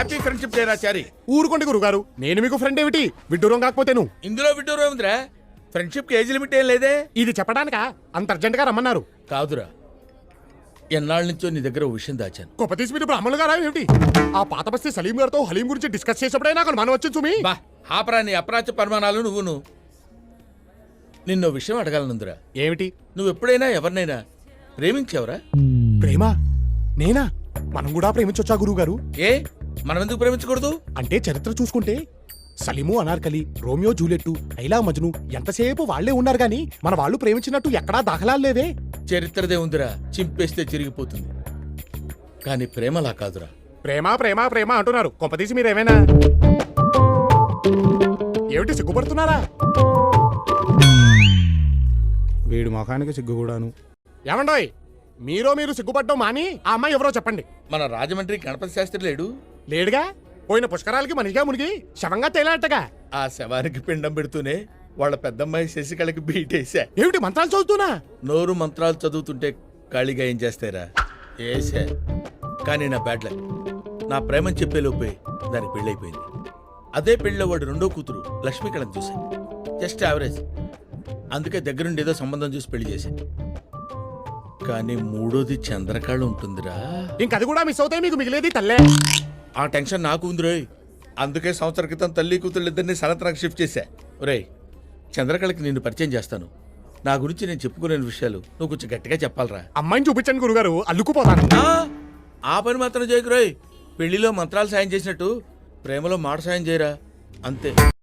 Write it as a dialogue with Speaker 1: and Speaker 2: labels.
Speaker 1: Happy friendship day రాచారి.
Speaker 2: ఊరుకోండి గురుగారు, నేను మీకు ఫ్రెండ్ ఏమిటి విడ్డూరం కాకపోతే నువ్వు.
Speaker 1: ఇందులో విడ్డూరం ఉందిరా, ఫ్రెండ్షిప్ కి ఏజ్ లిమిట్ ఏం లేదే.
Speaker 2: ఇది చెప్పడానికా అంత అర్జెంట్ గా రమ్మన్నారు?
Speaker 1: కాదురా, ఎన్నాళ్ళ నుంచో నీ దగ్గర ఓ విషయం దాచాను.
Speaker 2: గొప్ప తీసి మీరు బ్రాహ్మణులు గారా ఏమిటి? ఆ పాత బస్తీ సలీం గారితో హలీం గురించి డిస్కస్ చేసేప్పుడే నాకు మనం వచ్చింది సుమి.
Speaker 1: బా ఆపరా నీ అప్రాచ పరిమాణాలు నువ్వును. నిన్నో విషయం అడగాలనుందిరా.
Speaker 2: ఏమిటి?
Speaker 1: నువ్వు ఎప్పుడైనా ఎవరినైనా ప్రేమించావురా?
Speaker 2: ప్రేమ? నేనా? మనం కూడా ప్రేమించొచ్చా గురువు గారు?
Speaker 1: ఏ మనం ఎందుకు ప్రేమించకూడదు?
Speaker 2: అంటే చరిత్ర చూసుకుంటే సలీము అనార్కలి, రోమియో జూలియట్టు, లైలా మజ్ను ఎంతసేపు వాళ్లే ఉన్నారు గాని మన వాళ్ళు ప్రేమించినట్టు ఎక్కడా దాఖలాలు లేవే.
Speaker 1: చరిత్రదే ఉందిరా, చింపేస్తే చిరిగిపోతుంది. కానీ ప్రేమలా కాదురా.
Speaker 2: ప్రేమ ప్రేమ ప్రేమ అంటున్నారు, కొంపదీసి మీరేమైనా ఏమిటి సిగ్గుపడుతున్నారా? వీడు మొఖానికి సిగ్గు కూడాను. ఏమండోయ్, మీరు సిగ్గుపడ్డం మాని ఆ అమ్మాయి ఎవరో చెప్పండి.
Speaker 1: మన రాజమండ్రి గణపతి శాస్త్రి లేడు?
Speaker 2: లేడుగా. పోయిన పుష్కరాలకి మనిషిగా మునిగి శవంగా తేలాటగా.
Speaker 1: ఆ శవానికి పిండం పెడుతూనే వాళ్ళ పెద్దమ్మాయి శశికళకి బీటేశా.
Speaker 2: ఏమిటి మంత్రాలు చదువుతున్నా?
Speaker 1: నోరు మంత్రాలు చదువుతుంటే ఖాళీగా ఏం చేస్తారా? ఏసా. కానీ నా బ్యాడ్ లక్, నా ప్రేమని చెప్పే లోపే దానికి పెళ్ళైపోయింది. అదే పెళ్ళిలో వాడు రెండో కూతురు లక్ష్మీకళని చూశాను. Just average. అందుకే దగ్గరుండి ఏదో సంబంధం చూసి పెళ్లి చేశాను. కానీ మూడోది చంద్రకళ ఉంటుందిరా.
Speaker 2: ఇంకది కూడా మిస్ అవుతాయి, మీకు మిగిలేది తల్లే.
Speaker 1: ఆ టెన్షన్ నాకు ఉందిరోయ్. అందుకే సంవత్సరం క్రితం తల్లి కూతురు ఇద్దరిని సనత్నాకు షిఫ్ట్ చేశా. ఒరేయ్, చంద్రకళకి నిన్ను పరిచయం చేస్తాను. నా గురించి నేను చెప్పుకోలేని విషయాలు నువ్వు కొంచెం గట్టిగా చెప్పాలరా.
Speaker 2: అమ్మాయిని చూపించండి గురుగారు, అల్లుకుపోతాను.
Speaker 1: ఆ పని మాత్రం చేయకురోయ్. పెళ్లిలో మంత్రాలు సాయం చేసినట్టు ప్రేమలో మాట సాయం చేయరా, అంతే.